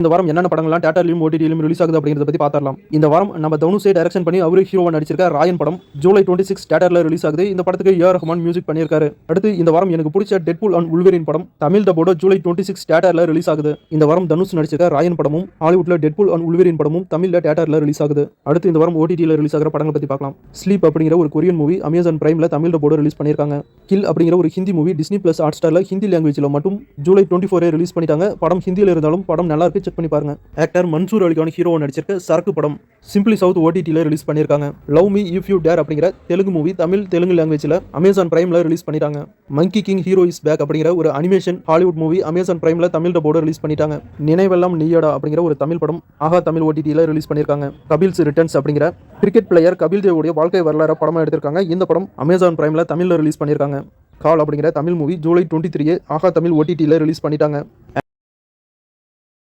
இந்த வாரம் என்னென்ன படங்கள்லாம் தியேட்டர்லயும் ஓடிடியிலும் ரிலீஸ் ஆகுது அப்படிங்கறத பத்தி பார்த்தரலாம். இந்த வாரம் நம்ம தனுஷை டைரக்ஷன் பண்ணி அவரு ஹீரோவா நடிச்சிருக்க ராயன் படம் ஜூலை 26 தியேட்டர்ல ரிலீஸ் ஆகுது. இந்த படத்துக்கு ஏ.ஆர். ரஹ்மான் மியூசிக் பண்ணியிருக்காரு. அடுத்து இந்த வாரம் எனக்கு பிடிச்ச டெட்பூல் அண்ட் வுல்வெரின் படம் தமிழ் டப்போட ஜூலை 26 தியேட்டர்ல ரிலீஸ் ஆகுது. இந்த வாரம் தனுஷ் நடிச்சிருக்க ராயன் படமும் ஹாலிவுட்ல டெட்பூல் அண்ட் வுல்வெரின் படமும் தமிழ்ல தியேட்டர்ல ரிலீஸ் ஆகுது. அடுத்து இந்த வாரம் ஓடிடியில ரிலீஸ் ஆகிற படங்களை பத்தி பார்க்கலாம். ஸ்லீப் அப்படிங்கிற ஒரு கொரியன் மூவி அமேசான் பிரைம்ல தமிழ் டப்போட ரிலீஸ் பண்ணியிருக்காங்க. கில் அப்படிங்கிற ஒரு ஹிந்தி மூவி டிஸ்னி பிளஸ் ஹாட்ஸ்டார்ல ஹிந்தி லாங்குவேஜ்ல மட்டும் ஜூலை 24 ரிலீஸ் பண்ணிட்டாங்க. படம் ஹிந்தியில இருந்தாலும் படம் நல்லா இருக்கு, செக் பண்ணி பாருங்க. ஆக்டர் மன்சூர் அலிகான் ஹீரோவா நடிச்சிருக்க சரக்கு படம் சிம்பிளி சவுத் ஓடிடியில் ரிலீஸ் பண்ணியிருக்காங்க. Love Me If You Dare அப்படிங்கிற தெலுங்கு மூவி தமிழ் தெலுங்கு லாங்குவேஜில் அமேசான் பிரைம்ல ரிலீஸ் பண்ணிட்டாங்க. Monkey King Hero Is Back அப்படிங்கிற ஒரு அனிமேஷன் ஹாலிவுட் மூவி அமேசான் பிரைம்ல தமிழ் டப்போட ரிலீஸ் பண்ணிட்டாங்க. நினைவெல்லாம் நீயடா அப்படிங்கிற ஒரு தமிழ் படம் ஆஹா தமிழ் ஓடிடியில் ரிலீஸ் பண்ணியிருக்காங்க. கபில்ஸ் ரிட்டர்ன்ஸ் அப்படிங்கிற கிரிக்கெட் பிளேயர் கபில் தேவுடைய வாழ்க்கை வரலாறு படமாக எடுத்திருக்காங்க. இந்த படம் அமேசான் பிரைம்ல தமிழ்ல ரிலீஸ் பண்ணியிருக்காங்க. கால் அப்படிங்கிற தமிழ் மூவி ஜூலை 23 ஆஹா தமிழ் ஓடிடியில் ரிலீஸ் பண்ணிட்டாங்க.